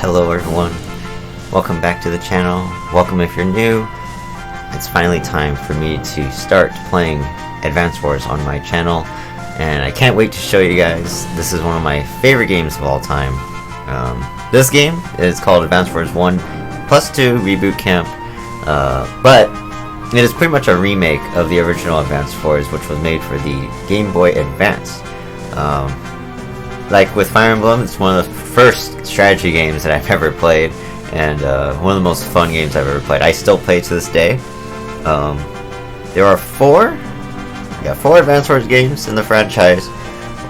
Hello everyone, welcome back to the channel. Welcome if you're new. It's finally time for me to start playing Advance Wars on my channel, and I can't wait to show you guys. This is one of my favorite games of all time. This game is called Advance Wars 1 plus 2 Reboot Camp, but it is pretty much a remake of the original Advance Wars, which was made for the Game Boy Advance. Like with Fire Emblem, it's one of the first strategy games that I've ever played, and one of the most fun games I've ever played. I still play to this day. There are four Advance Wars games in the franchise.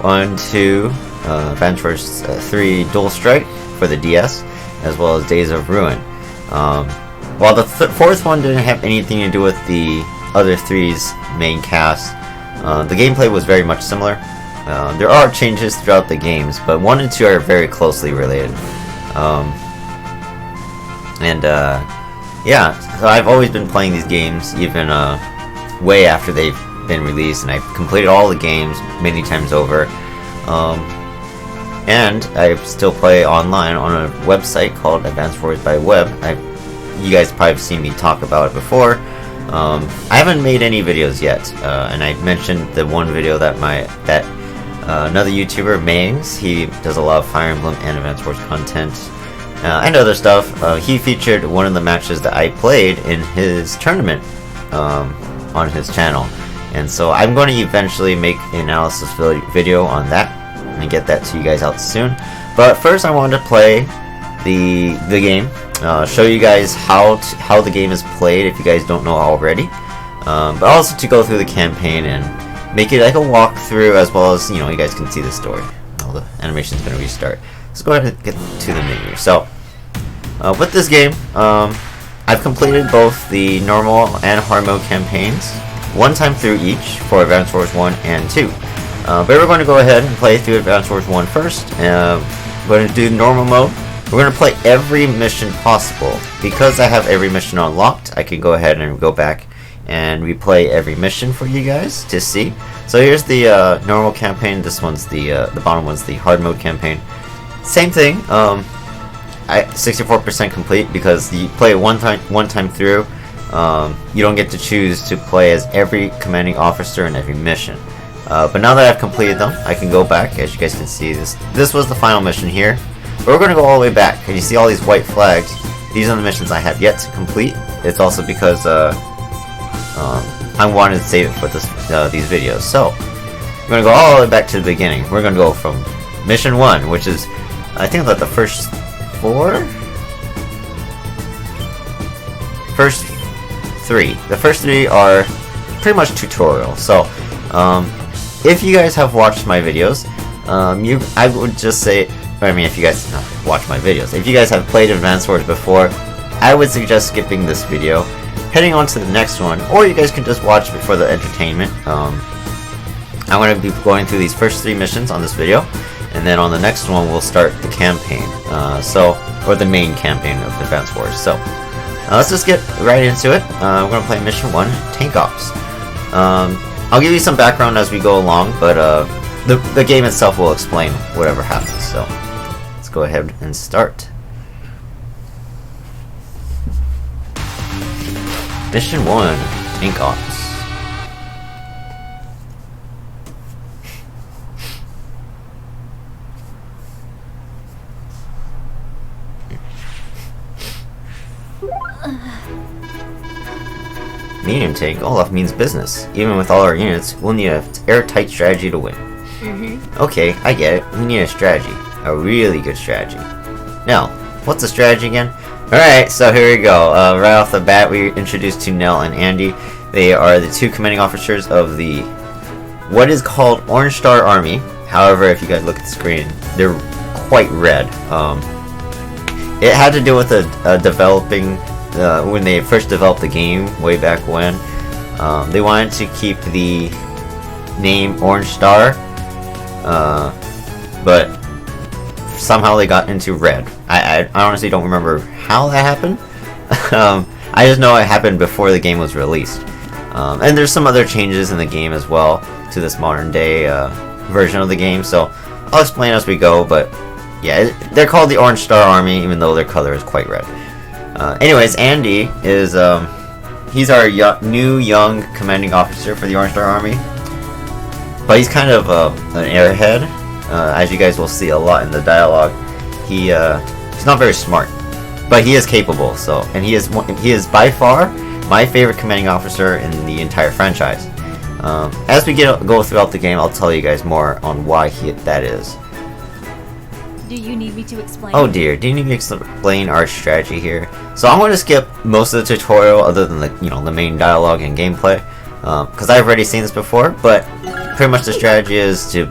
1, 2, Advance Wars 3 Dual Strike for the DS, as well as Days of Ruin. While the fourth one didn't have anything to do with the other three's main cast, the gameplay was very much similar. There are changes throughout the games, but 1 and 2 are very closely related. Yeah, so I've always been playing these games, even way after they've been released, and I've completed all the games many times over. And I still play online on a website called Advance Wars by Web. You guys probably have seen me talk about it before. I haven't made any videos yet, and I mentioned the one video that another YouTuber, Mangs, he does a lot of Fire Emblem and Advance Wars content, and other stuff. He featured one of the matches that I played in his tournament on his channel, and so I'm going to eventually make an analysis video on that and get that to you guys out soon. But first I wanted to play the game, show you guys how the game is played if you guys don't know already, but also to go through the campaign and make it like a walkthrough, as well as, you know, you guys can see the story. All the animation's going to restart. Let's go ahead and get to the menu. So, with this game, I've completed both the normal and hard mode campaigns, one time through each for Advance Wars 1 and 2. But we're going to go ahead and play through Advance Wars 1 first. We're going to do normal mode. We're going to play every mission possible. Because I have every mission unlocked, I can go ahead and go back and replay every mission for you guys to see. So here's the normal campaign. This one's the bottom one's the hard mode campaign. Same thing. 64% complete because you play it one time through. You don't get to choose to play as every commanding officer in every mission. But now that I've completed them, I can go back. As you guys can see, this was the final mission here. But we're going to go all the way back, and you see all these white flags. These are the missions I have yet to complete. It's also because I wanted to save it for these videos. So we're going to go all the way back to the beginning. We're going to go from mission 1, which is, I think, that the first 3. The first 3 are pretty much tutorial. So if you guys have watched my videos, I would just say, I mean, if you guys watch my videos, if you guys have played Advance Wars before, I would suggest skipping this video, heading on to the next one, or you guys can just watch it for the entertainment. I'm going to be going through these first 3 missions on this video, and then on the next one we'll start the campaign, or the main campaign of Advance Wars. So let's just get right into it. We're going to play mission 1, Tank Ops. I'll give you some background as we go along, but the game itself will explain whatever happens. So let's go ahead and start. Mission 1, Tank Ops. Medium tank, Olaf means business. Even with all our units, we'll need an airtight strategy to win. Okay, I get it. We need a strategy. A really good strategy. Now, what's the strategy again? Alright, so here we go. Right off the bat, we introduced to Nell and Andy. They are the 2 commanding officers of the what is called Orange Star Army. However, if you guys look at the screen, they're quite red. It had to do with developing when they first developed the game way back when. They wanted to keep the name Orange Star, but somehow they got into red. I honestly don't remember how that happened. I just know it happened before the game was released. And there's some other changes in the game as well to this modern day version of the game, so I'll explain as we go. But Yeah, they're called the Orange Star Army, even though their color is quite red. Anyways, Andy is he's our new young commanding officer for the Orange Star Army, but he's kind of an airhead, as you guys will see a lot in the dialogue. He's not very smart, but he is capable. So, and he is by far my favorite commanding officer in the entire franchise. As we go throughout the game, I'll tell you guys more on why that is. Do you need me to explain? Oh dear, do you need me to explain our strategy here? So I'm going to skip most of the tutorial other than the main dialogue and gameplay, because I've already seen this before, but pretty much the strategy is to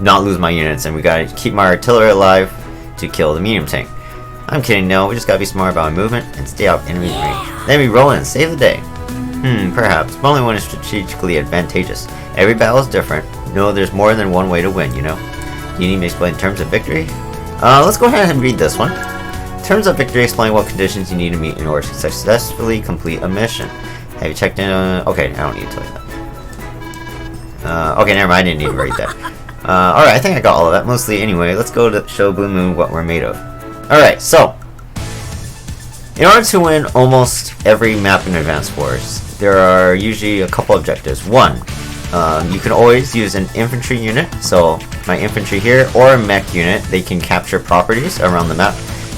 not lose my units, and we gotta keep my artillery alive to kill the medium tank. I'm kidding, no, we just gotta be smart about our movement and stay out of enemy's range. Then we roll in and save the day. Perhaps, but only when it's strategically advantageous. Every battle is different. No, there's more than one way to win, you know? Do you need me to explain terms of victory? Let's go ahead and read this one. Terms of victory explain what conditions you need to meet in order to successfully complete a mission. Have you checked in on... Okay, I don't need to tell you that. Okay, never mind, I didn't need to read that. Alright, I think I got all of that, mostly anyway. Let's go to show Blue Moon what we're made of. Alright, so... in order to win almost every map in Advance Wars, there are usually a couple objectives. One, you can always use an infantry unit, so my infantry here, or a mech unit. They can capture properties around the map,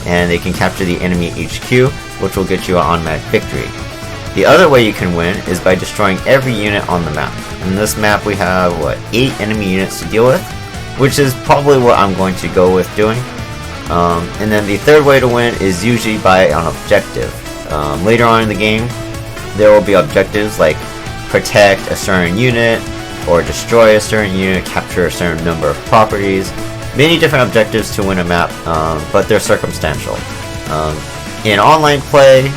and they can capture the enemy HQ, which will get you an automatic victory. The other way you can win is by destroying every unit on the map. In this map we have, 8 enemy units to deal with, which is probably what I'm going to go with doing. And then the third way to win is usually by an objective. Later on in the game, there will be objectives like protect a certain unit, or destroy a certain unit, capture a certain number of properties. Many different objectives to win a map, but they're circumstantial. In online play,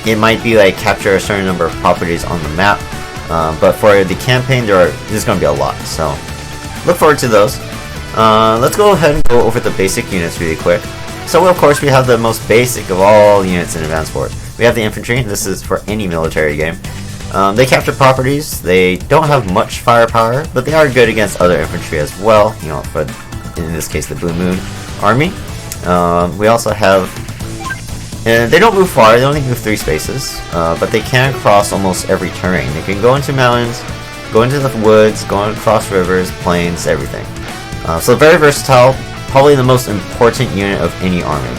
it might be like capture a certain number of properties on the map, but for the campaign, there's going to be a lot. So look forward to those. Let's go ahead and go over the basic units really quick. So of course we have the most basic of all units in Advance Wars. We have the infantry, and this is for any military game. They capture properties. They don't have much firepower, but they are good against other infantry as well, you know, for, in this case, the Blue Moon Army. We also have... and they don't move far, they only move 3 spaces, but they can cross almost every terrain. They can go into mountains, go into the woods, go across rivers, plains, everything. So very versatile, probably the most important unit of any army.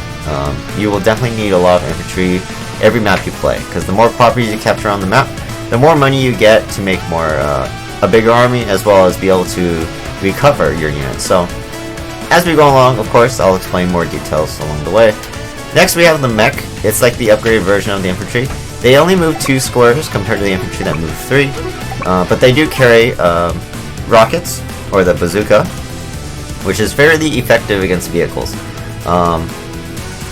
You will definitely need a lot of infantry every map you play, because the more properties you capture on the map, the more money you get to make more a bigger army, as well as be able to recover your units. So as we go along, of course, I'll explain more details along the way. Next we have the mech. It's like the upgraded version of the infantry. They only move 2 squares compared to the infantry that move 3, but they do carry rockets, or the bazooka, which is fairly effective against vehicles.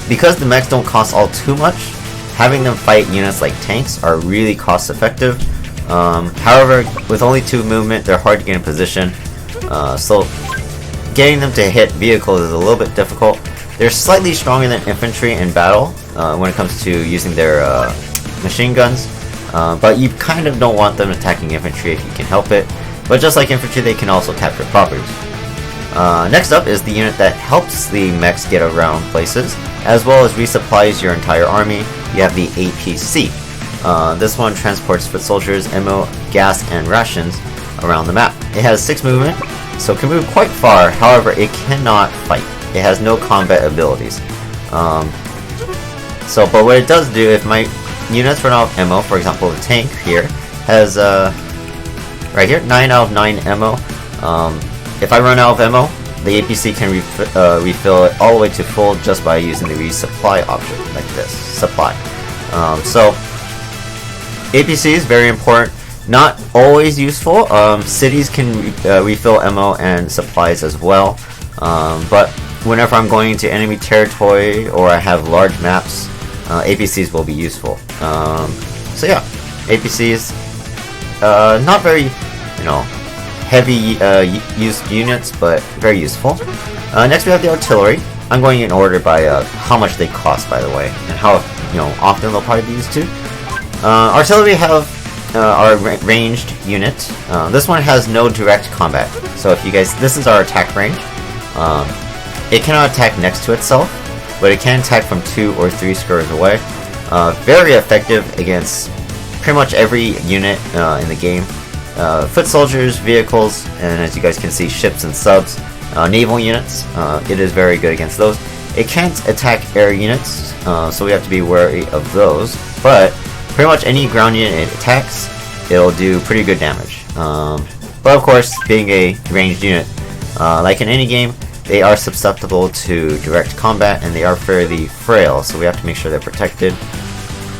Because the mechs don't cost all too much, having them fight units like tanks are really cost effective. However, with only 2 movement, they're hard to get in position, so getting them to hit vehicles is a little bit difficult. They're slightly stronger than infantry in battle when it comes to using their machine guns, but you kind of don't want them attacking infantry if you can help it. But just like infantry, they can also capture properties. Next up is the unit that helps the mechs get around places, as well as resupplies your entire army. You have the APC. This one transports foot soldiers, ammo, gas, and rations around the map. It has 6 movement, so it can move quite far. However, it cannot fight. It has no combat abilities. But what it does do, if my units run out of ammo, for example, the tank here has right here 9 out of 9 ammo. If I run out of ammo, the APC can refill it all the way to full just by using the resupply option, like this, supply. So, APC is very important, not always useful. Cities can refill ammo and supplies as well, but whenever I'm going into enemy territory or I have large maps, APCs will be useful. So yeah, APCs, not very, heavy used units, but very useful. Next we have the artillery. I'm going in order by how much they cost, by the way, and how often they'll probably be used too. Artillery have our ranged unit. This one has no direct combat, so if you guys, this is our attack range. it cannot attack next to itself, but it can attack from 2 or 3 squares away. Very effective against pretty much every unit in the game. Foot soldiers, vehicles, and as you guys can see, ships and subs, naval units. It is very good against those. It can't attack air units, so we have to be wary of those, but pretty much any ground unit it attacks, it'll do pretty good damage. But of course, being a ranged unit, like in any game, they are susceptible to direct combat and they are fairly frail, so we have to make sure they're protected.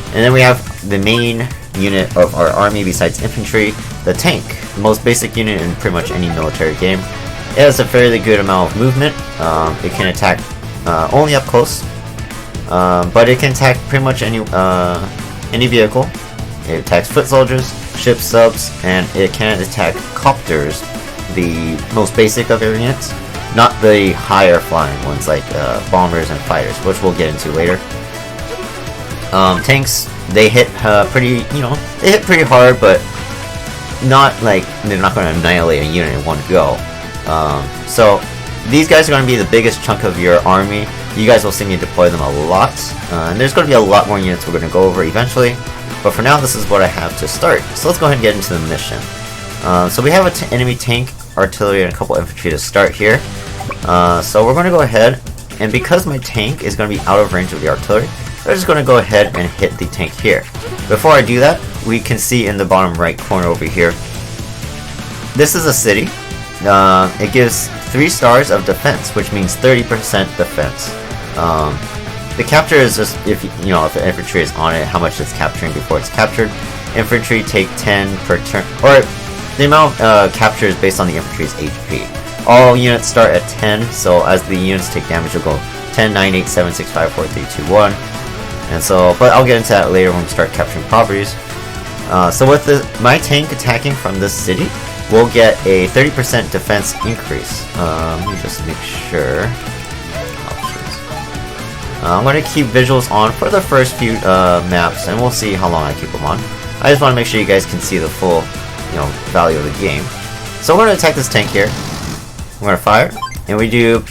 And then we have the main unit of our army besides infantry, the tank, the most basic unit in pretty much any military game. It has a fairly good amount of movement. It can attack only up close, but it can attack pretty much any vehicle. It attacks foot soldiers, ships, subs, and it can attack copters, the most basic of air units, not the higher flying ones like bombers and fighters, which we'll get into later. Tanks, they hit pretty, they hit pretty hard, but not like they're not going to annihilate a unit in one go. So these guys are going to be the biggest chunk of your army. You guys will see me deploy them a lot, and there's going to be a lot more units we're going to go over eventually. But for now, this is what I have to start. So let's go ahead and get into the mission. So we have an enemy tank, artillery, and a couple infantry to start here. So we're going to go ahead, and because my tank is going to be out of range of the artillery, we're just going to go ahead and hit the tank here. Before I do that, we can see in the bottom right corner over here, this is a city. It gives 3 stars of defense, which means 30% defense. The capture is just if the infantry is on it, how much it's capturing before it's captured. Infantry take 10 per turn, or the amount capture is based on the infantry's HP. All units start at 10, so as the units take damage, it'll go 10, 9, 8, 7, 6, 5, 4, 3, 2, 1. And so, but I'll get into that later when we start capturing properties. So with my tank attacking from this city, we'll get a 30% defense increase. Let me just make sure. I'm going to keep visuals on for the first few maps, and we'll see how long I keep them on. I just want to make sure you guys can see the full, value of the game. So we're going to attack this tank here. We're going to fire, and we do.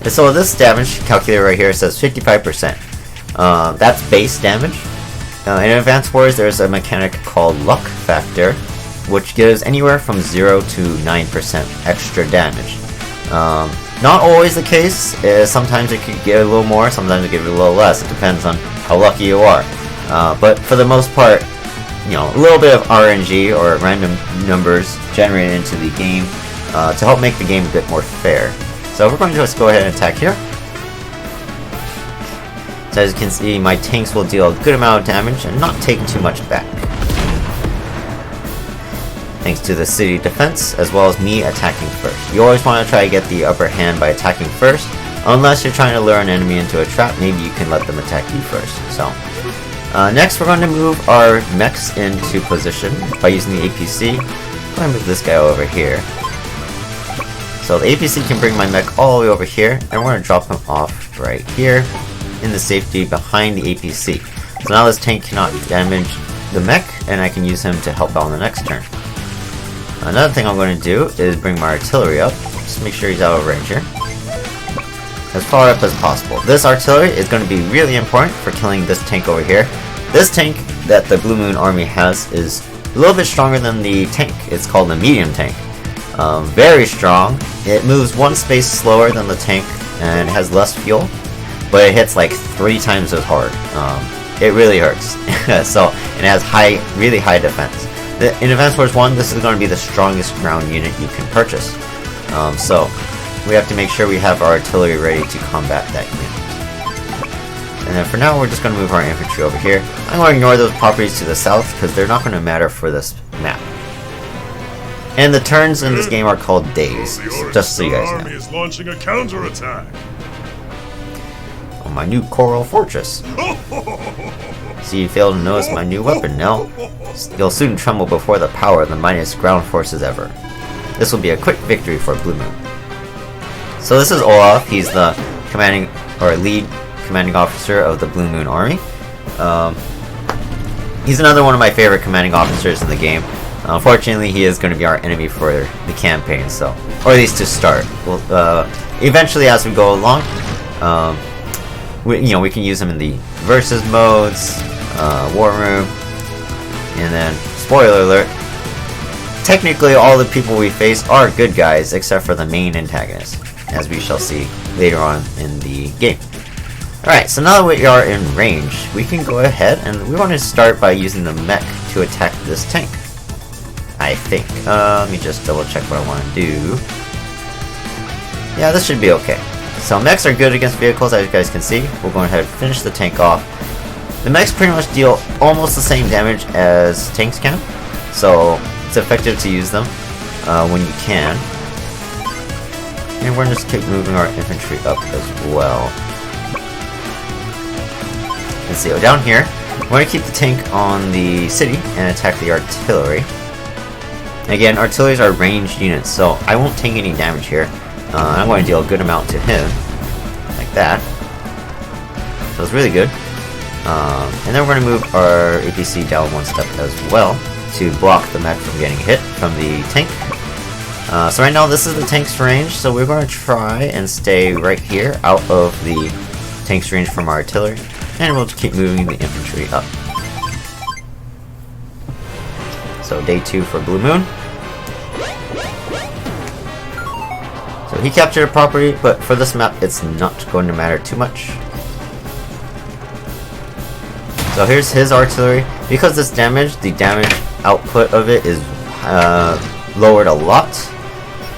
So this damage calculator right here says 55%. That's base damage. In Advanced Wars, there's a mechanic called Luck Factor, which gives anywhere from 0 to 9% extra damage. Not always the case. Sometimes it could get a little more, sometimes it gives a little less. It depends on how lucky you are. But for the most part, a little bit of RNG or random numbers generated into the game to help make the game a bit more fair. So we're going to just go ahead and attack here. So as you can see, my tanks will deal a good amount of damage and not take too much back. Thanks to the city defense, as well as me attacking first. You always want to try to get the upper hand by attacking first, unless you're trying to lure an enemy into a trap. Maybe you can let them attack you first. So, next we're going to move our mechs into position by using the APC. I'm going to move this guy over here. So the APC can bring my mech all the way over here, and we're going to drop him off right here in the safety behind the APC. So now this tank cannot damage the mech, and I can use him to help out on the next turn. Another thing I'm going to do is bring my artillery up, just make sure he's out of range here, as far up as possible. This artillery is going to be really important for killing this tank over here. This tank that the Blue Moon Army has is a little bit stronger than the tank. It's called the medium tank. Very strong. It moves 1 space slower than the tank and has less fuel, but it hits like 3 times as hard. It really hurts. So, and it has really high defense. In Advanced Wars 1, this is going to be the strongest ground unit you can purchase. So, we have to make sure we have our artillery ready to combat that unit. And then for now, we're just going to move our infantry over here. I'm going to ignore those properties to the south, because they're not going to matter for this map. And the turns in this game are called days, just so you guys know. Is launching a counterattack. On my new Coral Fortress. See, you failed to notice my new weapon now. You'll soon tremble before the power of the mightiest ground forces ever. This will be a quick victory for Blue Moon. So this is Olaf. He's the lead commanding officer of the Blue Moon Army. He's another one of my favorite commanding officers in the game. Unfortunately, he is going to be our enemy for the campaign, so, or at least to start. eventually, as we go along, we can use them in the versus modes, war room, and then spoiler alert. Technically, all the people we face are good guys, except for the main antagonist, as we shall see later on in the game. Alright, so now that we are in range, we can go ahead and we want to start by using the mech to attack this tank. I think. Let me just double check what I want to do. Yeah, this should be okay. So mechs are good against vehicles, as you guys can see. We'll go ahead and finish the tank off. The mechs pretty much deal almost the same damage as tanks can, so it's effective to use them when you can. And we're going to just keep moving our infantry up as well. Let's see, down here, we're going to keep the tank on the city and attack the artillery. Again, artilleries are ranged units, so I won't take any damage here. I'm going to deal a good amount to him, like that. So it's really good. And then we're going to move our APC down one step as well to block the mech from getting hit from the tank. So right now this is the tank's range, so we're going to try and stay right here out of the tank's range from our artillery. And we'll just keep moving the infantry up. So day 2 for Blue Moon. So he captured a property, but for this map it's not going to matter too much. So here's his artillery. Because this damage, the damage output of it is lowered a lot.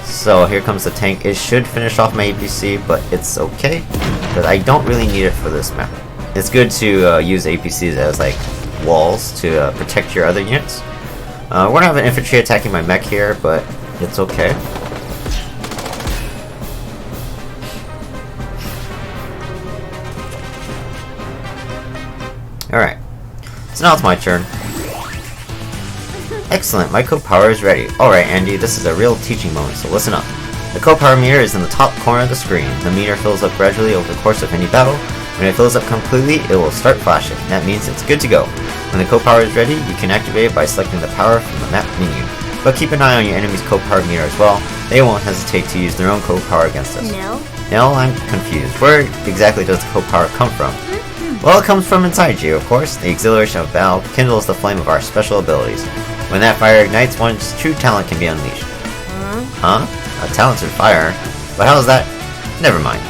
So here comes the tank. It should finish off my APC, but it's okay, because I don't really need it for this map. It's good to use APCs as like walls to protect your other units. We're gonna have an infantry attacking my mech here, but it's okay. Alright, so now it's my turn. Excellent, my code power is ready. Alright Andy, this is a real teaching moment, so listen up. The code power meter is in the top corner of the screen. The meter fills up gradually over the course of any battle. When it fills up completely, it will start flashing. That means it's good to go. When the code power is ready, you can activate it by selecting the power from the map menu. But keep an eye on your enemy's code power meter as well. They won't hesitate to use their own code power against us. No? No, I'm confused. Where exactly does the code power come from? Well, it comes from inside you, of course. The exhilaration of battle kindles the flame of our special abilities. When that fire ignites, one's true talent can be unleashed. Huh? A talented fire? But how is that? Never mind.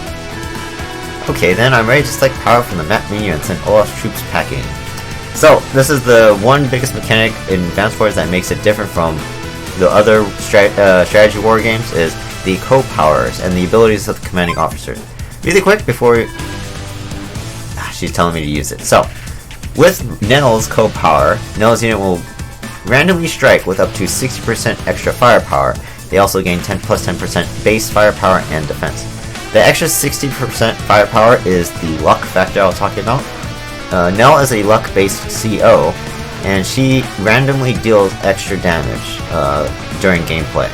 Okay, then I'm ready to select power from the map menu and send Olaf's troops packing. So, this is the one biggest mechanic in Advanced Wars that makes it different from the other strategy war games, is the co-powers and the abilities of the commanding officers. Really quick, before she's telling me to use it. So, with Nell's co-power, Nell's unit will randomly strike with up to 60% extra firepower. They also gain plus 10% base firepower and defense. The extra 60% firepower is the luck factor I was talking about. Nell is a luck-based CO, and she randomly deals extra damage during gameplay.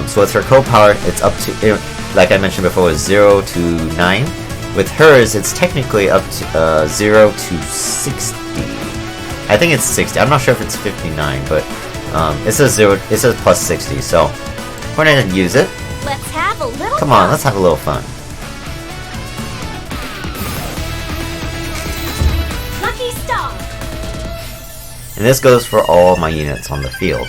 So with her co-power, it's up to, like I mentioned before, is 0 to 9. With hers, it's technically up to 0 to 60. I think it's 60. I'm not sure if it's 59, but it says 0. It says plus 60. So we're gonna use it. Let's have a little Come on, let's have a little fun. lucky star. And this goes for all my units on the field.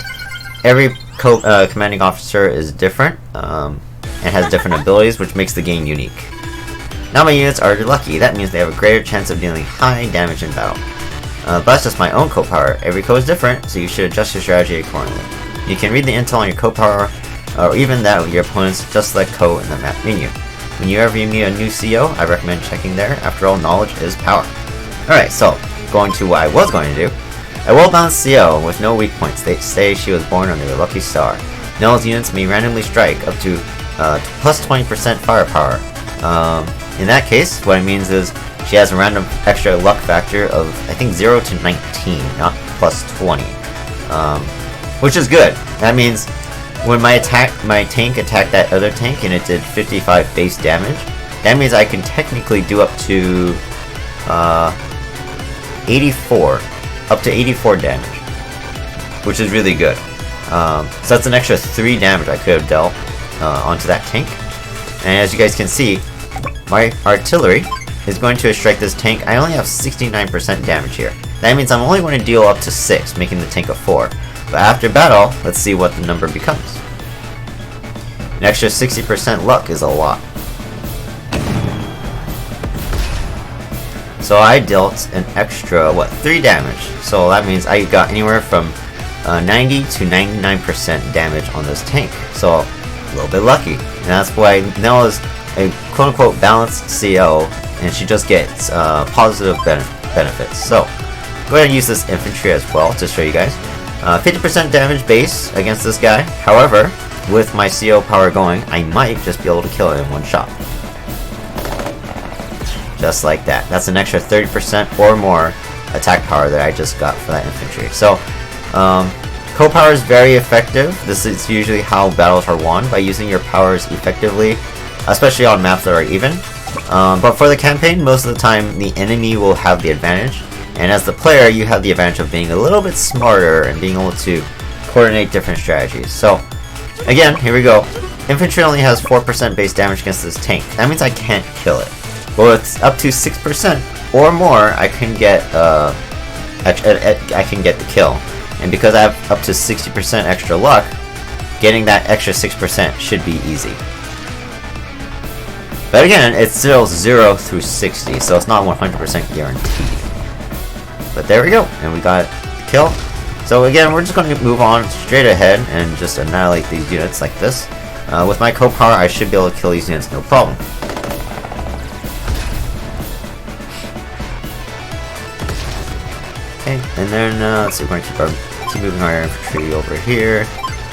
Every commanding officer is different and has different abilities, which makes the game unique. Now my units are lucky. That means they have a greater chance of dealing high damage in battle. But that's just my own co-power. Every code is different, so you should adjust your strategy accordingly. You can read the intel on your co-power, or even that of your opponents, just like code in the map menu. When you ever meet a new CO, I recommend checking there. After all, knowledge is power. Alright, so, going to what I was going to do. A well-balanced CO with no weak points. They say she was born under a lucky star. Nell's units may randomly strike up to plus 20% firepower. In that case, what it means is she has a random extra luck factor of, I think, 0 to 19, not plus 20. Which is good. That means when my tank attacked that other tank and it did 55 base damage, that means I can technically do up to 84 damage, which is really good. So that's an extra 3 damage I could have dealt onto that tank. And as you guys can see, my artillery is going to strike this tank. I only have 69% damage here. That means I'm only going to deal up to 6, making the tank a 4. But after battle, let's see what the number becomes. An extra 60% luck is a lot. So I dealt an extra, 3 damage. So that means I got anywhere from 90 to 99% damage on this tank. So a little bit lucky. And that's why Nell is a quote-unquote balanced CO, and she just gets positive benefits. So go ahead and use this infantry as well to show you guys. 50% damage base against this guy. However, with my CO power going, I might just be able to kill it in one shot. Just like that. That's an extra 30% or more attack power that I just got for that infantry. So, co-power is very effective. This is usually how battles are won, by using your powers effectively, especially on maps that are even. But for the campaign, most of the time the enemy will have the advantage, and as the player, you have the advantage of being a little bit smarter and being able to coordinate different strategies. So, again, here we go. Infantry only has 4% base damage against this tank. That means I can't kill it. But with up to 6% or more, I can get the kill. And because I have up to 60% extra luck, getting that extra 6% should be easy. But again, it's still 0 through 60, so it's not 100% guaranteed. But there we go, and we got the kill. So again, we're just going to move on straight ahead and just annihilate these units like this. With my co-power, I should be able to kill these units no problem. Okay, and then let's see, we're going to keep moving our infantry over here.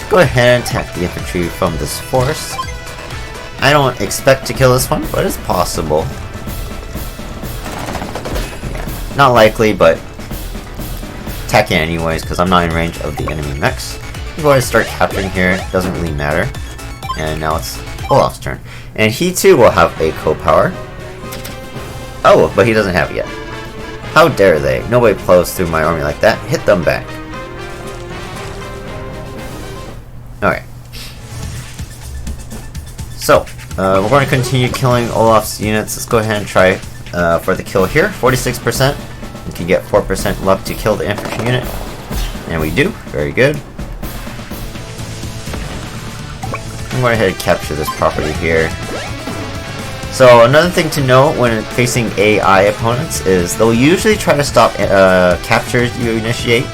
Go ahead and attack the infantry from this forest. I don't expect to kill this one, but it's possible. Yeah, not likely, but attack it anyways, because I'm not in range of the enemy mechs. Go ahead and start capturing here, it doesn't really matter. And now it's Olaf's turn. And he too will have a co-power. Oh, but he doesn't have it yet. How dare they? Nobody plows through my army like that. Hit them back. Alright. So, we're going to continue killing Olaf's units. Let's go ahead and try for the kill here. 46%. We can get 4% luck to kill the infantry unit. And we do. Very good. I'm going to go ahead and capture this property here. So another thing to note when facing AI opponents is they'll usually try to stop captures you initiate,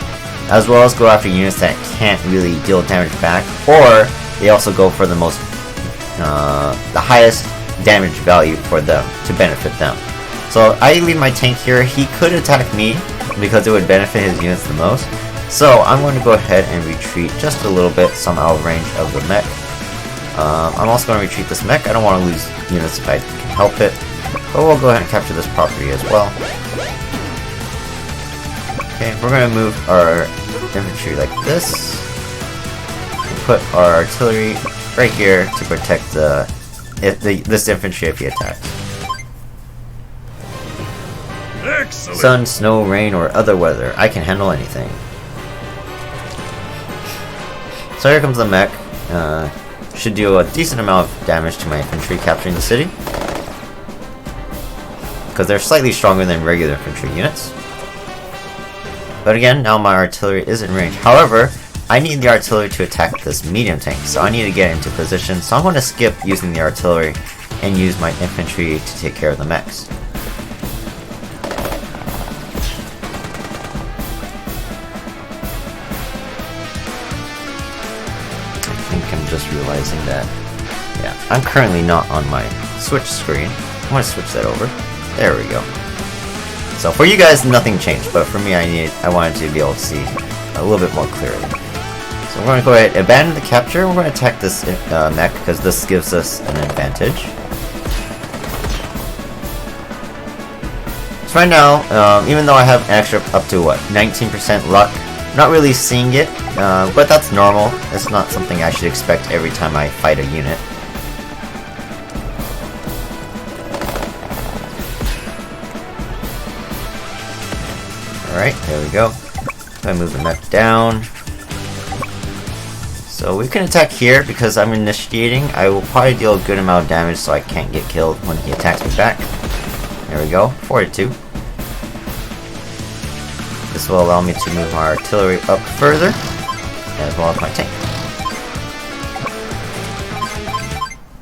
as well as go after units that can't really deal damage back, or they also go for the highest damage value for them to benefit them. So I leave my tank here. He could attack me because it would benefit his units the most. So I'm going to go ahead and retreat just a little bit, so I'm out of range of the mech. I'm also going to retreat this mech. I don't want to lose units if I can help it. But we'll go ahead and capture this property as well. Okay, we're going to move our infantry like this. And put our artillery right here to protect this infantry if he attacks. Excellent. Sun, snow, rain, or other weather. I can handle anything. So here comes the mech. Should do a decent amount of damage to my infantry capturing the city, because they're slightly stronger than regular infantry units. But again, now my artillery is in range. However, I need the artillery to attack this medium tank, so I need to get into position. So I'm going to skip using the artillery and use my infantry to take care of the mechs. Just realizing that, yeah, I'm currently not on my switch screen. I'm going to switch that over. There we go. So for you guys, nothing changed, but for me, I wanted to be able to see a little bit more clearly. So we're going to go ahead and abandon the capture. We're going to attack this mech because this gives us an advantage. So right now, even though I have an extra up to 19% luck, not really seeing it, but that's normal. It's not something I should expect every time I fight a unit. Alright, there we go. I move the mech down. So we can attack here because I'm initiating. I will probably deal a good amount of damage so I can't get killed when he attacks me back. There we go, 42. This will allow me to move my artillery up further, as well as my tank.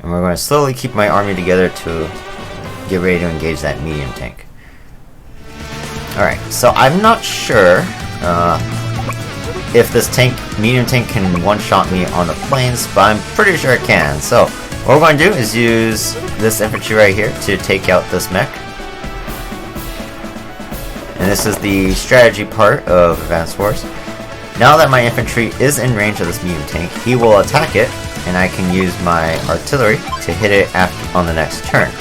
And we're going to slowly keep my army together to get ready to engage that medium tank. Alright, so I'm not sure if this medium tank can one-shot me on the plains, but I'm pretty sure it can. So what we're going to do is use this infantry right here to take out this mech. And this is the strategy part of Advanced Wars. Now that my infantry is in range of this medium tank, he will attack it, and I can use my artillery to hit it on the next turn.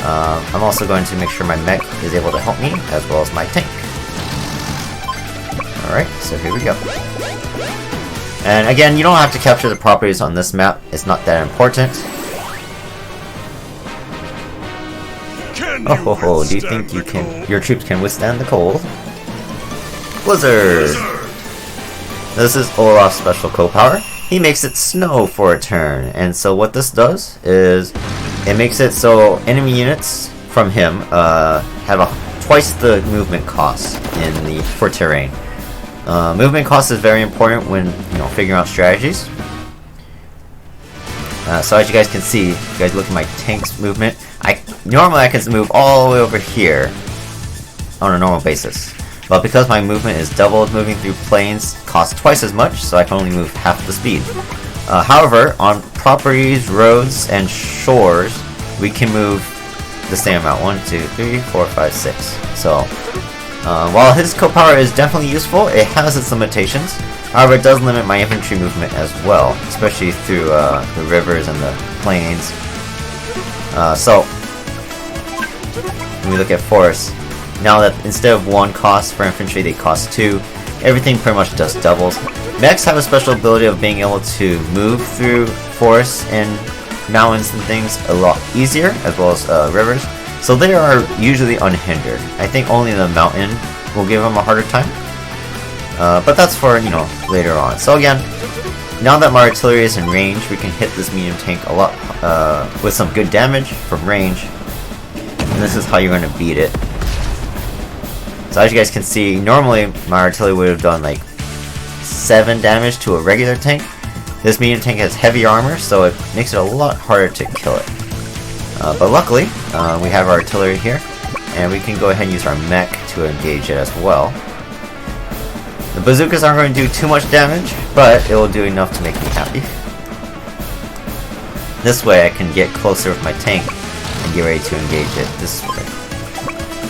I'm also going to make sure my mech is able to help me, as well as my tank. Alright, so here we go. And again, you don't have to capture the properties on this map, it's not that important. Oh, do you think your troops can withstand the cold? Blizzard! This is Olaf's special co-power. He makes it snow for a turn, and so what this does is it makes it so enemy units from him have twice the movement cost for terrain. Movement cost is very important when figuring out strategies. So as you guys can see, if you guys look at my tank's movement, normally I can move all the way over here on a normal basis. But because my movement is doubled, moving through plains costs twice as much, so I can only move half the speed. However, on properties, roads, and shores, we can move the same amount. 1, 2, 3, 4, 5, 6. So, while his co-power is definitely useful, it has its limitations. However, it does limit my infantry movement as well, especially through the rivers and the plains. So, when we look at forests, now that instead of 1 cost for infantry, they cost 2, everything pretty much just doubles. Mechs have a special ability of being able to move through forests and mountains and things a lot easier, as well as rivers. So they are usually unhindered. I think only the mountain will give them a harder time. But that's for, later on. So again, now that my artillery is in range, we can hit this medium tank a lot with some good damage from range. And this is how you're going to beat it. So as you guys can see, normally my artillery would have done like 7 damage to a regular tank. This medium tank has heavy armor, so it makes it a lot harder to kill it. But luckily, we have our artillery here, and we can go ahead and use our mech to engage it as well. The bazookas aren't going to do too much damage, but it will do enough to make me happy. This way I can get closer with my tank and get ready to engage it this way.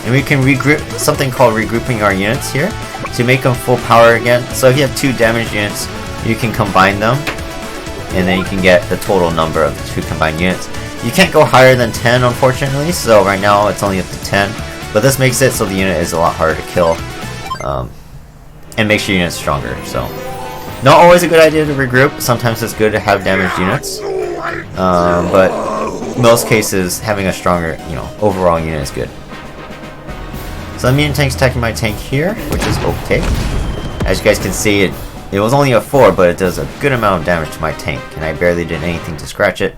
And we can regroup, something called regrouping our units here, to make them full power again. So if you have 2 damaged units, you can combine them, and then you can get the total number of the 2 combined units. You can't go higher than 10, unfortunately, so right now it's only up to 10, but this makes it so the unit is a lot harder to kill, and makes your units stronger. So, not always a good idea to regroup. Sometimes it's good to have damaged units, but in most cases, having a stronger, overall unit is good. So the medium tank's attacking my tank here, which is okay. As you guys can see, it was only a 4, but it does a good amount of damage to my tank, and I barely did anything to scratch it.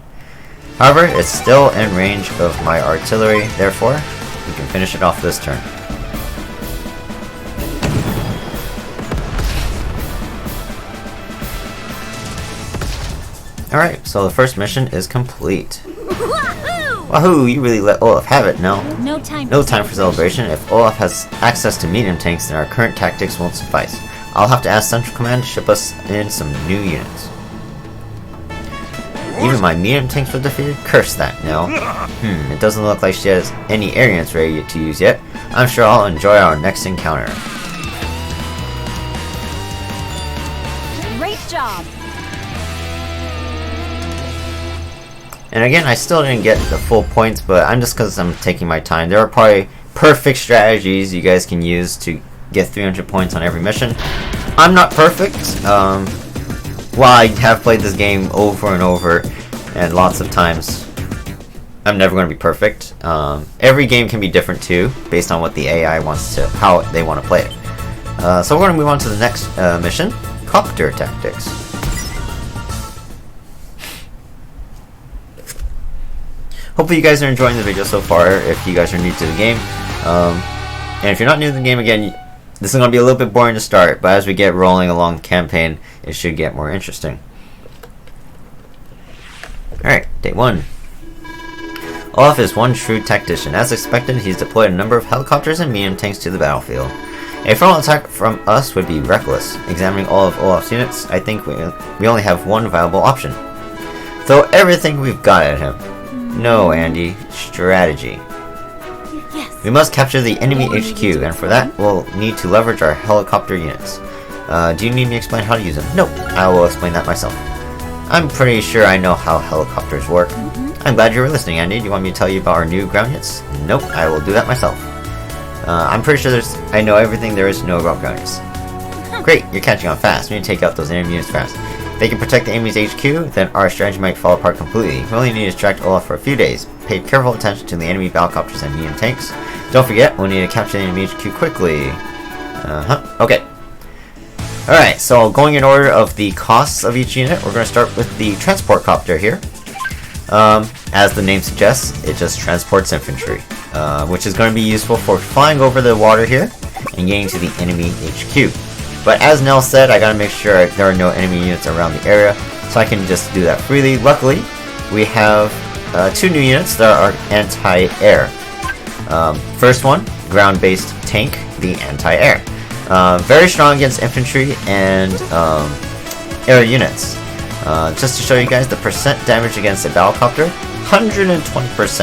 However, it's still in range of my artillery, therefore, we can finish it off this turn. Alright, so the first mission is complete. Wahoo! You really let Olaf have it now. No time for celebration. If Olaf has access to medium tanks, then our current tactics won't suffice. I'll have to ask Central Command to ship us in some new units. Even my medium tanks were defeated? Curse that, no. It doesn't look like she has any air units ready to use yet. I'm sure I'll enjoy our next encounter. Great job. And again, I still didn't get the full points, but just because I'm taking my time. There are probably perfect strategies you guys can use to get 300 points on every mission. I'm not perfect. While I have played this game over and over and lots of times, I'm never going to be perfect. Every game can be different too, based on what the AI wants to, how they want to play it. So we're going to move on to the next mission, Copter Tactics. hopefully you guys are enjoying the video so far, if you guys are new to the game. And if you're not new to the game, again, this is going to be a little bit boring to start, but as we get rolling along the campaign, it should get more interesting. Alright, day 1. Olaf is one shrewd tactician. As expected, he's deployed a number of helicopters and medium tanks to the battlefield. A frontal attack from us would be reckless. Examining all of Olaf's units, I think we only have one viable option. Throw everything we've got at him. No, Andy. Strategy. Yes. We must capture the enemy HQ, and for that, we'll need to leverage our helicopter units. Do you need me to explain how to use them? No, I will explain that myself. I'm pretty sure I know how helicopters work. I'm glad you were listening, Andy. Do you want me to tell you about our new ground units? Nope, I will do that myself. I'm pretty sure I know everything there is to know about ground units. Great, you're catching on fast. We need to take out those enemy units fast. If they can protect the enemy's HQ, then our strategy might fall apart completely. We only need to distract Olaf for a few days. Pay careful attention to the enemy battlecopters and medium tanks. Don't forget, we'll need to capture the enemy HQ quickly. Okay. Alright, so going in order of the costs of each unit, we're going to start with the transport copter here. As the name suggests, it just transports infantry, which is going to be useful for flying over the water here and getting to the enemy HQ. But as Nell said, I gotta make sure there are no enemy units around the area, so I can just do that freely. Luckily, we have 2 new units that are anti-air. First one, ground-based tank, the anti-air. Very strong against infantry and air units. Just to show you guys the percent damage against a battlecopter, 120%.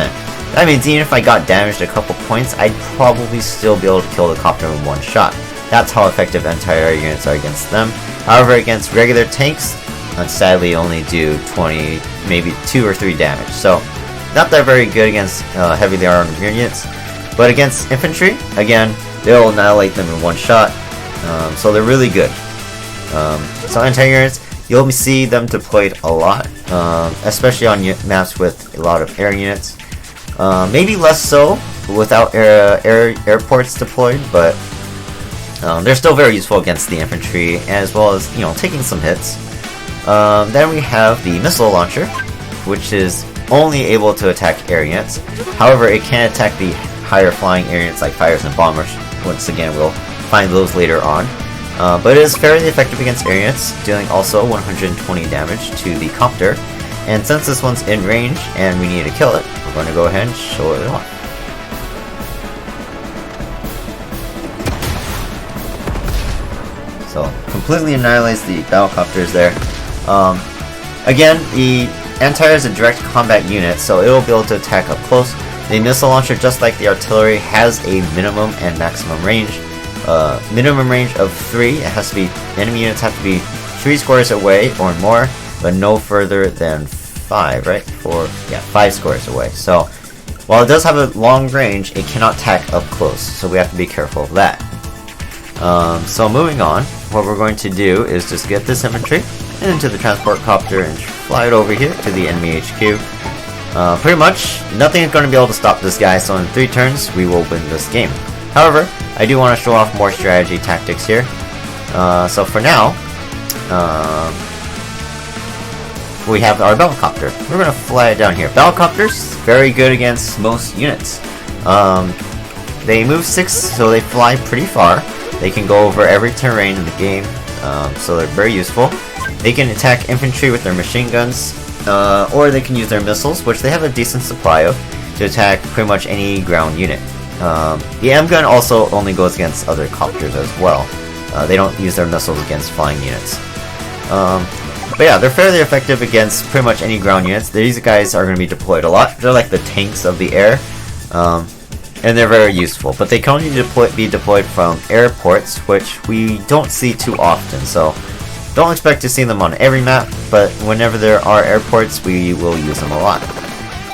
That means even if I got damaged a couple points, I'd probably still be able to kill the copter in one shot. That's how effective anti-air units are against them. However, against regular tanks, sadly only do 20, maybe 2 or 3 damage. So, not that very good against heavily armed units. But against infantry, again, they'll annihilate them in one shot. So they're really good. So anti-air units, you'll see them deployed a lot, especially on maps with a lot of air units. Maybe less so without airports deployed, but they're still very useful against the infantry, as well as, you know, taking some hits. Then we have the missile launcher, which is only able to attack air units. However, it can attack the higher flying air units like fighters and bombers. Once again, we'll find those later on. But it is fairly effective against air units, dealing also 120 damage to the copter. And since this one's in range and we need to kill it, we're going to go ahead and show it off. So, completely annihilates the battlecopters there. Again, the anti-air is a direct combat unit, so it will be able to attack up close. The missile launcher, just like the artillery, has a minimum and maximum range. Minimum range of 3. It has to be, enemy units have to be 3 squares away or more, but no further than 5, right? 5 squares away. So, while it does have a long range, it cannot attack up close, so we have to be careful of that. So moving on, what we're going to do is just get this infantry into the transport copter and fly it over here to the enemy HQ. Pretty much, nothing is going to be able to stop this guy, so in 3 turns, we will win this game. However, I do want to show off more strategy tactics here. So for now, we have our battlecopter. We're going to fly it down here. Battlecopters, very good against most units. They move 6, so they fly pretty far. They can go over every terrain in the game, so they're very useful. They can attack infantry with their machine guns, or they can use their missiles, which they have a decent supply of, to attack pretty much any ground unit. The M-gun also only goes against other copters as well. They don't use their missiles against flying units. But yeah, they're fairly effective against pretty much any ground units. These guys are going to be deployed a lot. They're like the tanks of the air. And they're very useful, but they can only be deployed from airports, which we don't see too often, so don't expect to see them on every map, but whenever there are airports, we will use them a lot.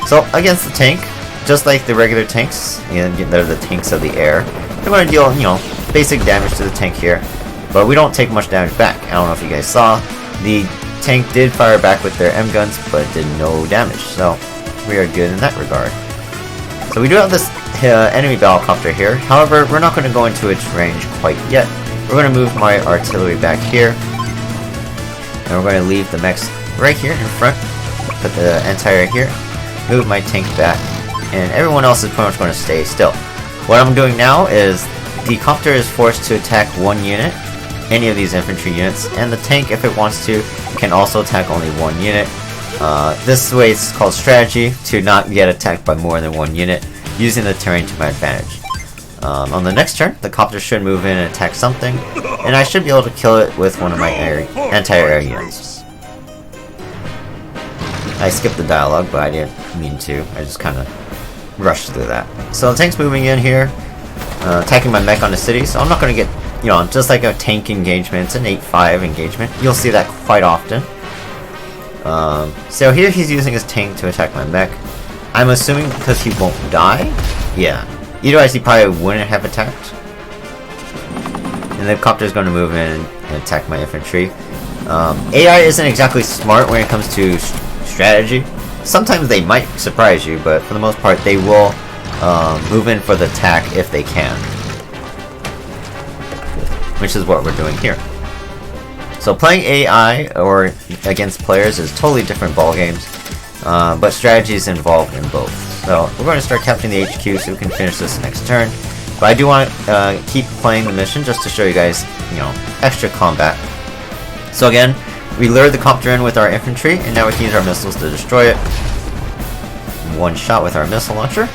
So, against the tank, just like the regular tanks, and they're the tanks of the air, they're going to deal, you know, basic damage to the tank here, but we don't take much damage back. I don't know if you guys saw, the tank did fire back with their M-guns, but did no damage, so we are good in that regard. So we do have this enemy battlecopter here. However, we're not going to go into its range quite yet. We're going to move my artillery back here, and we're going to leave the mechs right here in front. Put the anti-air here. move my tank back, and everyone else is pretty much going to stay still. What I'm doing now is the copter is forced to attack one unit, any of these infantry units, and the tank, if it wants to, can also attack only one unit. This way it's called strategy, to not get attacked by more than one unit, using the terrain to my advantage. On the next turn, the copter should move in and attack something, and I should be able to kill it with one of my anti-air units. I skipped the dialogue, but I didn't mean to. I just kind of rushed through that. So the tank's moving in here, attacking my mech on the city, so I'm not going to get, just like a tank engagement. It's an 8-5 engagement. You'll see that quite often. So here he's using his tank to attack my mech. I'm assuming because he won't die? Yeah. Otherwise he probably wouldn't have attacked. And the copter's going to move in and attack my infantry. AI isn't exactly smart when it comes to strategy. Sometimes they might surprise you, but for the most part they will move in for the attack if they can. Which is what we're doing here. So playing AI or against players is totally different ball games, but strategy is involved in both. So we're going to start capturing the HQ so we can finish this next turn. But I do want to keep playing the mission just to show you guys, extra combat. So again, we lured the copter in with our infantry, and now we can use our missiles to destroy it. One shot with our missile launcher.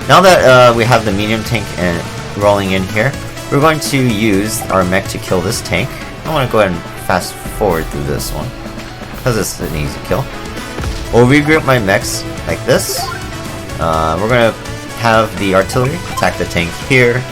Now that we have the medium tank and rolling in here, we're going to use our mech to kill this tank. I want to go ahead and fast forward through this one, because it's an easy kill. We'll regroup my mechs like this. We're going to have the artillery attack the tank here.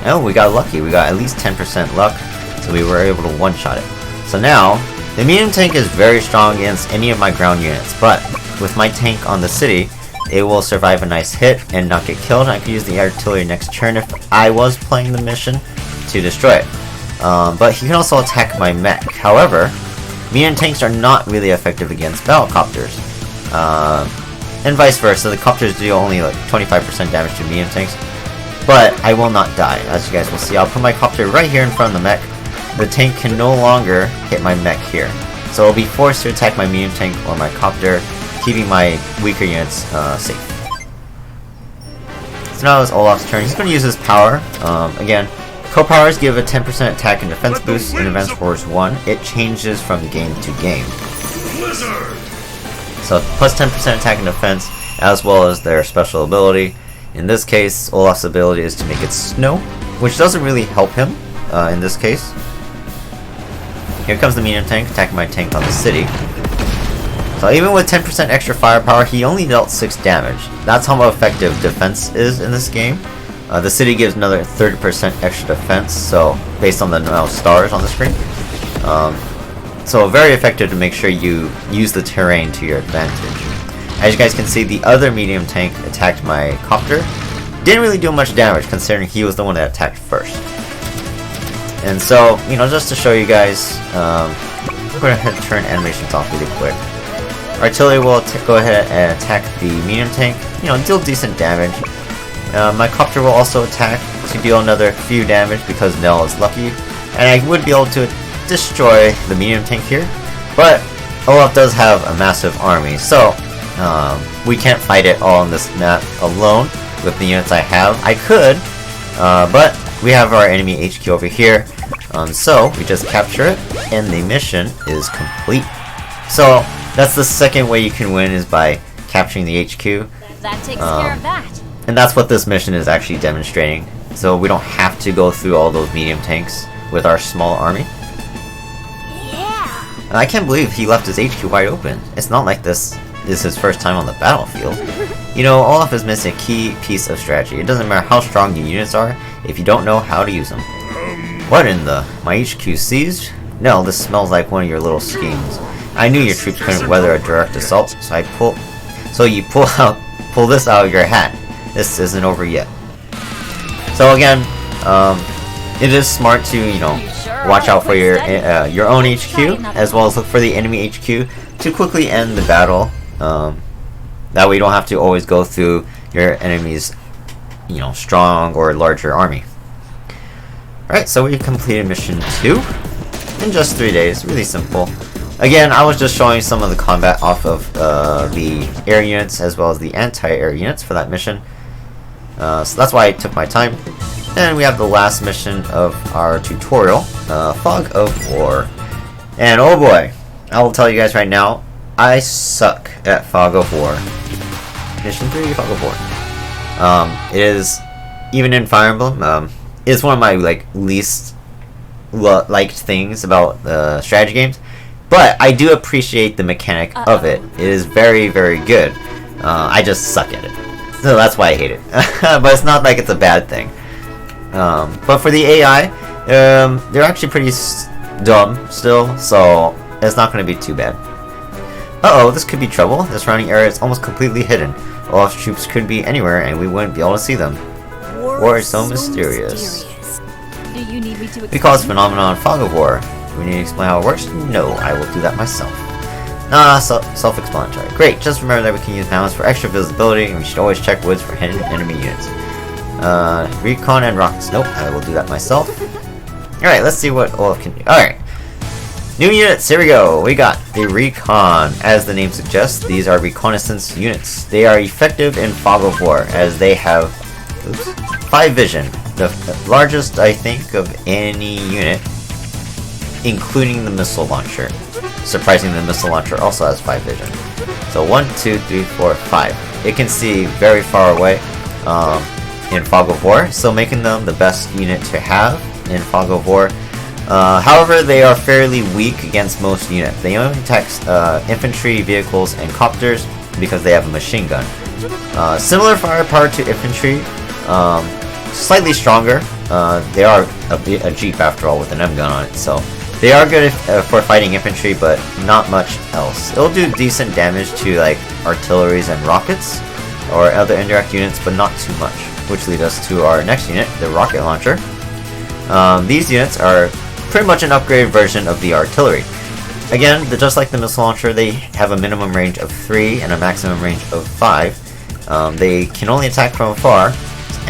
Oh, we got lucky. We got at least 10% luck, so we were able to one-shot it. So now, the medium tank is very strong against any of my ground units, but with my tank on the city, it will survive a nice hit and not get killed. I could use the artillery next turn if I was playing the mission to destroy it. But he can also attack my mech. However, medium tanks are not really effective against battlecopters. And vice versa, the copters do only like 25% damage to medium tanks. But I will not die, as you guys will see. I'll put my copter right here in front of the mech. The tank can no longer hit my mech here. So I'll be forced to attack my medium tank or my copter, keeping my weaker units safe. So now it's Olaf's turn. He's going to use his power. Again, co-powers give a 10% attack and defense boost in Advanced Wars 1. It changes from game to game. Blizzard. So plus 10% attack and defense, as well as their special ability. In this case, Olaf's ability is to make it snow, which doesn't really help him in this case. Here comes the medium tank, attacking my tank on the city. So even with 10% extra firepower, he only dealt 6 damage. That's how effective defense is in this game. The city gives another 30% extra defense, so based on the amount of stars on the screen. So very effective to make sure you use the terrain to your advantage. As you guys can see, the other medium tank attacked my copter. Didn't really do much damage considering he was the one that attacked first. And so, just to show you guys, we're going to turn animations off really quick. Artillery will go ahead and attack the medium tank, deal decent damage. My copter will also attack to deal another few damage because Nell is lucky. And I would be able to destroy the medium tank here. But Olaf does have a massive army, so we can't fight it all on this map alone with the units I have. I could, but we have our enemy HQ over here. So we just capture it, and the mission is complete. So that's the second way you can win, is by capturing the HQ. That takes care of that. And that's what this mission is actually demonstrating. So we don't have to go through all those medium tanks with our small army. Yeah. And I can't believe he left his HQ wide open. It's not like this is his first time on the battlefield. Olaf is missing a key piece of strategy. It doesn't matter how strong your units are if you don't know how to use them. What in the... My HQ seized? No, this smells like one of your little schemes. I knew your troops couldn't weather a direct assault, so you pull this out of your hat. This isn't over yet. So again, it is smart to, watch out for your own HQ, as well as look for the enemy HQ to quickly end the battle. That way you don't have to always go through your enemy's, strong or larger army. Alright, so we completed mission 2 in just 3 days. Really simple. Again, I was just showing some of the combat off of the air units as well as the anti-air units for that mission. So that's why I took my time. And we have the last mission of our tutorial, Fog of War. And oh boy, I will tell you guys right now, I suck at Fog of War. Mission 3, Fog of War. It is, even in Fire Emblem, it's one of my least liked things about strategy games. But I do appreciate the mechanic of it. It is very, very good. I just suck at it. So that's why I hate it. But it's not like it's a bad thing. But for the AI, they're actually pretty dumb still, so it's not going to be too bad. Uh-oh, this could be trouble. The surrounding area is almost completely hidden. Olaf's troops could be anywhere and we wouldn't be able to see them. War is so mysterious. Do you need me to We call this phenomenon Fog of War. Do we need to explain how it works? No, I will do that myself. Nah, self-explanatory. Great, just remember that we can use mountains for extra visibility and we should always check woods for hidden enemy units. Recon and rockets. Nope, I will do that myself. Alright, let's see what Olaf can do. Alright. New units, here we go. We got the Recon. As the name suggests, these are reconnaissance units. They are effective in Fog of War as they have 5 vision. The largest, I think, of any unit, including the missile launcher. Surprisingly, the missile launcher also has 5 vision. So 1, 2, 3, 4, 5. It can see very far away in Fog of War, so making them the best unit to have in Fog of War. However, they are fairly weak against most units. They only attack infantry, vehicles, and copters because they have a machine gun. Similar firepower to infantry, slightly stronger. They are a jeep after all with an M gun on it, so they are good for fighting infantry, but not much else. It'll do decent damage to like artilleries and rockets or other indirect units, but not too much. Which leads us to our next unit, the rocket launcher. These units are pretty much an upgraded version of the artillery. Again, just like the missile launcher, they have a minimum range of 3 and a maximum range of 5. They can only attack from afar,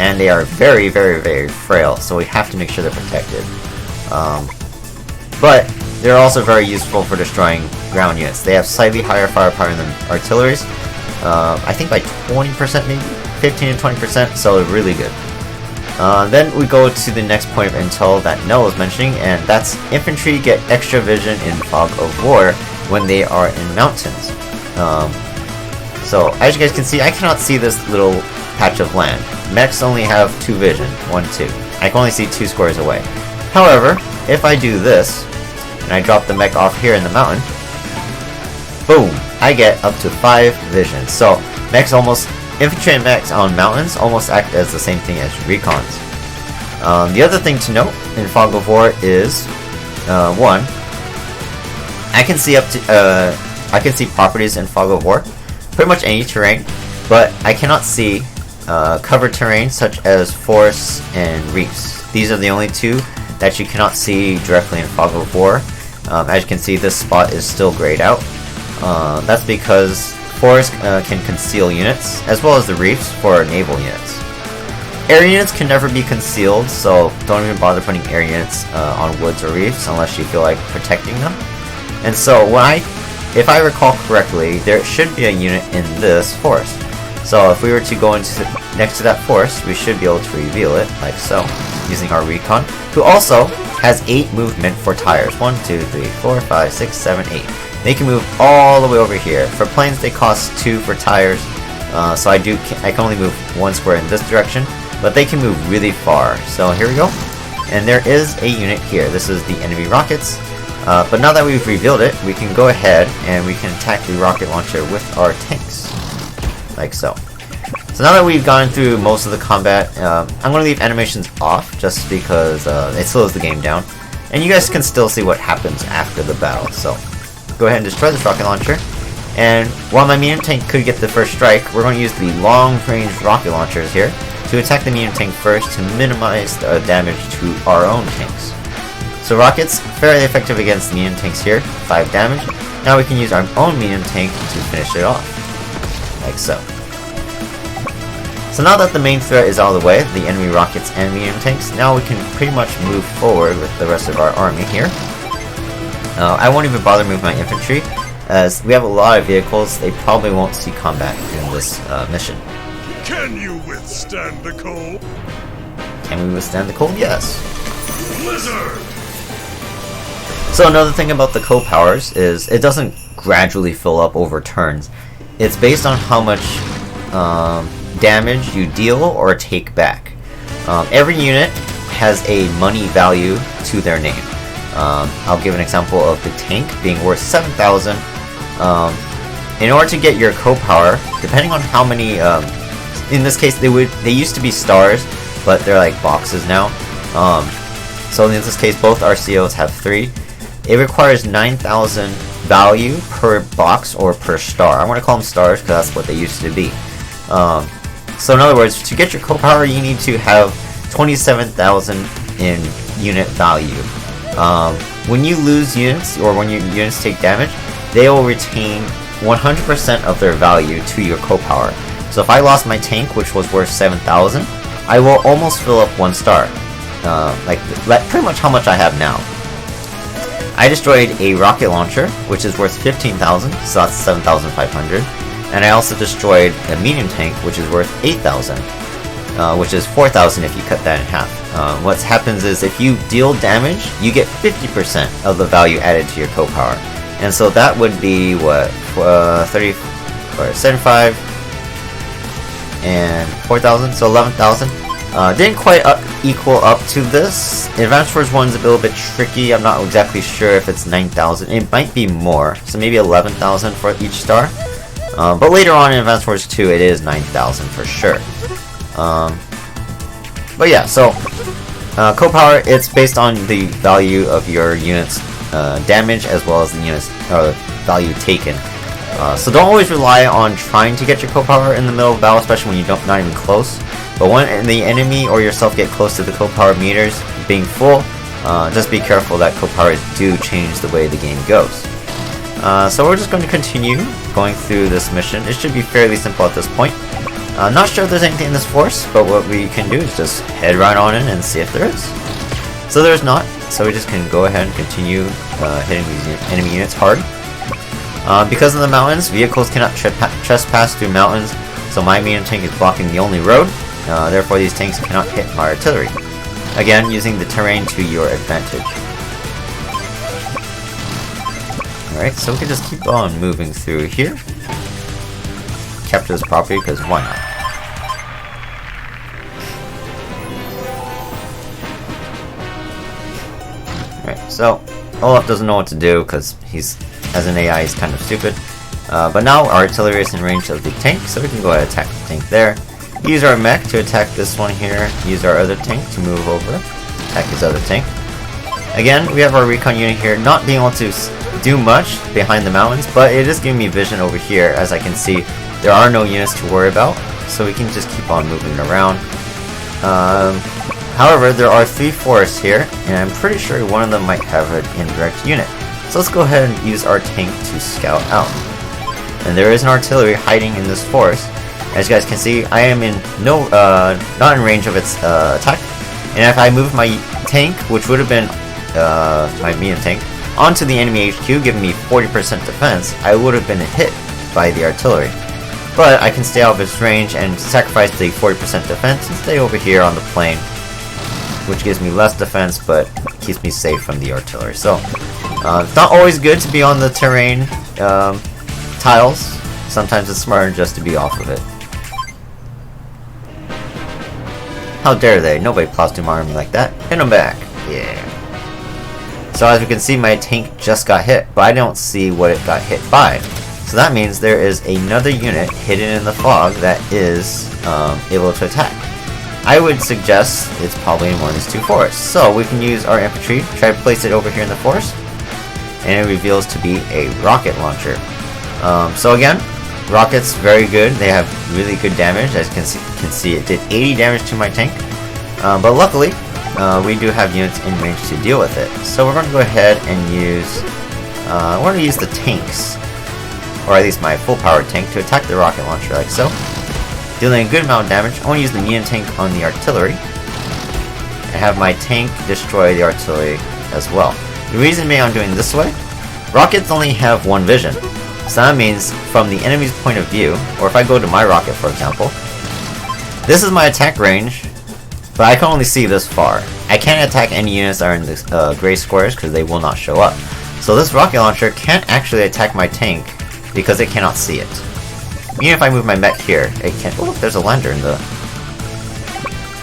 and they are very, very, very frail, so we have to make sure they're protected. But they're also very useful for destroying ground units. They have slightly higher firepower than artilleries, I think by 20% maybe, 15 to 20%, so really good. Then we go to the next point of intel that Nell was mentioning, and that's infantry get extra vision in Fog of War when they are in mountains. So as you guys can see, I cannot see this little patch of land. Mechs only have 2 vision, 1, 2. I can only see 2 squares away. However, if I do this, and I drop the mech off here in the mountain, boom, I get up to 5 vision. So infantry and mechs on mountains almost act as the same thing as recons. The other thing to note in Fog of War is, 1, I can see properties in Fog of War, pretty much any terrain, but I cannot see covered terrain such as forests and reefs. These are the only 2 that you cannot see directly in Fog of War. As you can see, this spot is still grayed out. That's because forests can conceal units, as well as the reefs for naval units. Air units can never be concealed, so don't even bother putting air units on woods or reefs unless you feel like protecting them. And so, if I recall correctly, there should be a unit in this forest. So if we were to go next to that forest, we should be able to reveal it, like so, using our recon, who also has 8 movement for tires. 1, 2, 3, 4, 5, 6, 7, 8. They can move all the way over here. For planes, they cost 2 for tires, so I can only move 1 square in this direction, but they can move really far. So here we go, and there is a unit here. This is the enemy rockets, but now that we've revealed it, we can go ahead and we can attack the rocket launcher with our tanks, like so. So now that we've gone through most of the combat, I'm going to leave animations off just because it slows the game down, and you guys can still see what happens after the battle. So go ahead and destroy this rocket launcher, and while my medium tank could get the first strike, we're going to use the long-range rocket launchers here to attack the medium tank first to minimize the damage to our own tanks. So rockets, fairly effective against the medium tanks here, 5 damage. Now we can use our own medium tank to finish it off, like so. So now that the main threat is out of the way, the enemy rockets and medium tanks, now we can pretty much move forward with the rest of our army here. I won't even bother moving my infantry, as we have a lot of vehicles. They probably won't see combat in this mission. Can you withstand the cold? Can we withstand the cold? Yes. Blizzard! So another thing about the co-powers is it doesn't gradually fill up over turns. It's based on how much damage you deal or take back. Every unit has a money value to their name. I'll give an example of the tank being worth 7,000. In order to get your co-power, depending on how many, in this case they used to be stars, but they're like boxes now. So in this case, both RCOs have 3. It requires 9,000 value per box or per star. I want to call them stars because that's what they used to be. So in other words, to get your co-power, you need to have 27,000 in unit value. When you lose units, or when your units take damage, they will retain 100% of their value to your co-power. So if I lost my tank, which was worth 7,000, I will almost fill up 1 star. Like pretty much how much I have now. I destroyed a rocket launcher, which is worth 15,000, so that's 7,500. And I also destroyed a medium tank, which is worth 8,000, which is 4,000 if you cut that in half. What happens is if you deal damage, you get 50% of the value added to your co-power. And so that would be, what, 30, or 75, and 4,000, so 11,000. Didn't quite equal up to this. Advanced Wars 1 is a little bit tricky. I'm not exactly sure if it's 9,000. It might be more, so maybe 11,000 for each star. But later on in Advanced Wars 2, it is 9,000 for sure. But yeah, so co-power, it's based on the value of your unit's damage as well as the unit's value taken. So don't always rely on trying to get your co-power in the middle of battle, especially when you're not even close. But when the enemy or yourself get close to the co-power meters being full, just be careful that co-powers do change the way the game goes. So we're just going to continue going through this mission. It should be fairly simple at this point. Not sure if there's anything in this force, but what we can do is just head right on in and see if there is. So there's not, so we just can go ahead and continue hitting these enemy units hard. Because of the mountains, vehicles cannot trespass through mountains, so my medium tank is blocking the only road. Therefore these tanks cannot hit my artillery. Again, using the terrain to your advantage. Alright, so we can just keep on moving through here. Capture this property, because why not? Alright, so Olaf doesn't know what to do because he's, as an AI, he's kind of stupid. But now our artillery is in range of the tank, so we can go ahead and attack the tank there. Use our mech to attack this one here. Use our other tank to move over. Attack his other tank. Again, we have our recon unit here, not being able to do much behind the mountains, but it is giving me vision over here. As I can see, there are no units to worry about, so we can just keep on moving around. However, there are 3 forests here, and I'm pretty sure one of them might have an indirect unit. So let's go ahead and use our tank to scout out. And there is an artillery hiding in this forest. As you guys can see, I am in not in range of its attack. And if I move my tank, which would have been my medium tank, onto the enemy HQ, giving me 40% defense, I would have been hit by the artillery. But I can stay out of its range and sacrifice the 40% defense and stay over here on the plain, which gives me less defense but keeps me safe from the artillery. So it's not always good to be on the terrain tiles. Sometimes it's smarter just to be off of it. How dare they? Nobody plows through my army like that. Hit them back. Yeah. So as we can see, my tank just got hit, but I don't see what it got hit by. So that means there is another unit hidden in the fog that is able to attack. I would suggest it's probably in one of these 2 forests. So we can use our infantry, try to place it over here in the forest, and it reveals to be a rocket launcher. So again, rockets, very good. They have really good damage. As you can see, it did 80 damage to my tank. But luckily, we do have units in range to deal with it. So we're going to go ahead and use... we're going to use the tanks, or at least my full-powered tank, to attack the rocket launcher like so. dealing a good amount of damage. I want to use the medium tank on the artillery, and have my tank destroy the artillery as well. The reason being I'm doing this way, rockets only have one vision. So that means from the enemy's point of view, or if I go to my rocket for example, this is my attack range, but I can only see this far. I can't attack any units that are in the gray squares because they will not show up. So this rocket launcher can't actually attack my tank because it cannot see it. Even if I move my mech here, it can't. Oh look, there's a lander in the...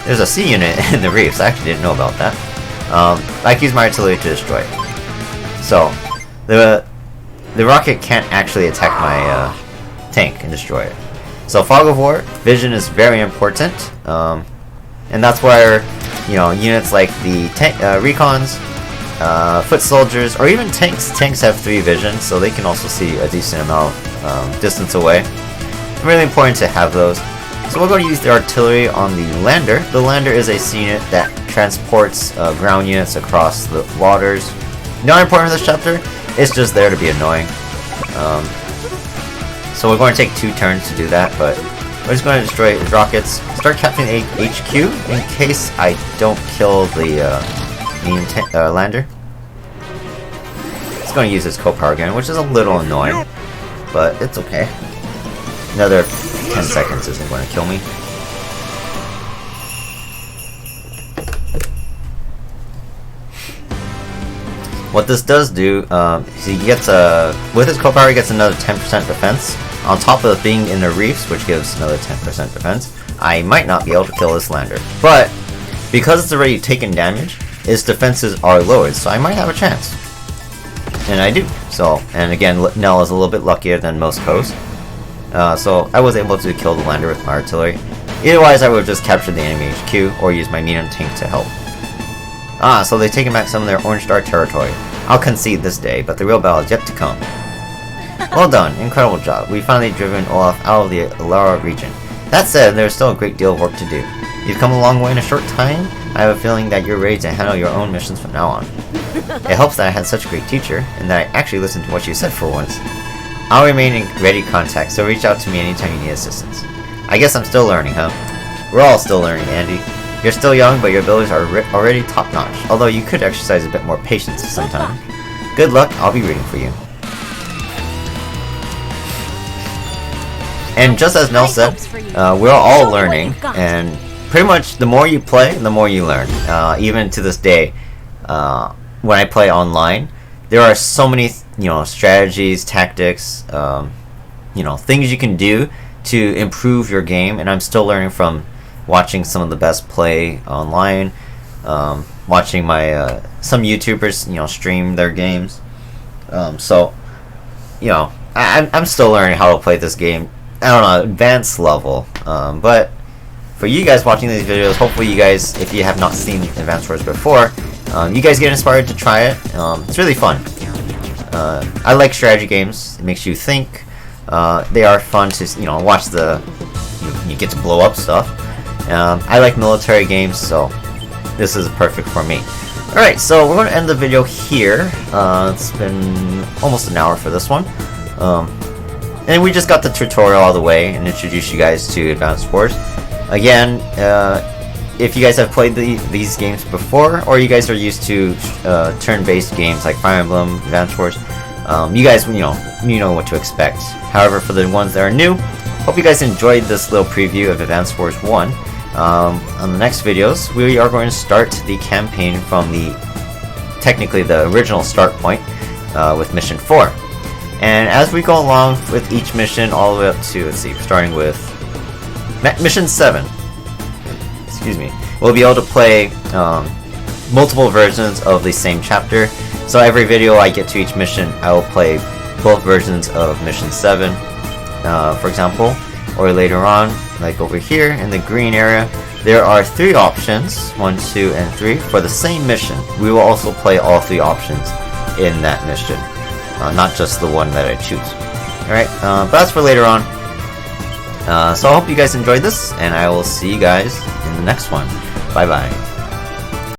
There's a C unit in the reefs. I actually didn't know about that. I can use my artillery to destroy it. So, the rocket can't actually attack my tank and destroy it. So Fog of War, vision is very important, and that's where, you know, units like the tank, recons, foot soldiers, or even tanks. Tanks have 3 vision, so they can also see a decent amount of distance away. Really important to have those. So we're going to use the artillery on the lander. The lander is a C unit that transports ground units across the waters. Not important in this chapter, it's just there to be annoying. So we're going to take 2 turns to do that, but we're just going to destroy rockets, start capturing the HQ in case I don't kill the lander. It's going to use his co-power again, which is a little annoying, but it's okay. Another 10 seconds isn't going to kill me. What this does do, he gets with his co-power he gets another 10% defense, on top of being in the reefs, which gives another 10% defense. I might not be able to kill this lander, but because it's already taken damage, its defenses are lowered, so I might have a chance. And I do. So, and again, Nell is a little bit luckier than most hosts. So I was able to kill the lander with my artillery. Otherwise, I would have just captured the enemy HQ or use my medium tank to help. So they've taken back some of their Orange Star territory. I'll concede this day, but the real battle is yet to come. Well done, incredible job. We finally driven Olaf out of the Alara region. That said, there's still a great deal of work to do. You've come a long way in a short time. I have a feeling that you're ready to handle your own missions from now on. It helps that I had such a great teacher, and that I actually listened to what she said for once. I'll remain in ready contact, so reach out to me anytime you need assistance. I guess I'm still learning, huh? We're all still learning, Andy. You're still young, but your abilities are already top-notch, although you could exercise a bit more patience sometimes. Good luck, I'll be rooting for you. And just as Nell said, we're all learning, and pretty much the more you play, the more you learn. Even to this day, when I play online, there are so many, strategies, tactics, things you can do to improve your game, and I'm still learning from watching some of the best play online, watching my some YouTubers, stream their games. I'm still learning how to play this game. I don't know, advanced level, but for you guys watching these videos, hopefully you guys, if you have not seen Advanced Wars before, you guys get inspired to try it. It's really fun. I like strategy games. It makes you think. They are fun to watch you get to blow up stuff. I like military games, so this is perfect for me. Alright, so we're going to end the video here. It's been almost an hour for this one. And we just got the tutorial all the way and introduced you guys to Advanced Wars. Again, if you guys have played these games before, or you guys are used to turn-based games like Fire Emblem, Advanced Wars, you guys you know what to expect. However, for the ones that are new, hope you guys enjoyed this little preview of Advanced Wars 1. On the next videos, we are going to start the campaign from technically the original start point with Mission 4. And as we go along with each mission all the way up to, starting with Mission 7, excuse me, we'll be able to play multiple versions of the same chapter. So every video I get to each mission, I will play both versions of Mission 7, for example, or later on, like over here in the green area, there are 3 options, 1, 2, and 3, for the same mission. We will also play all 3 options in that mission. Not just the one that I choose. Alright, but that's for later on. So I hope you guys enjoyed this, and I will see you guys in the next one. Bye bye.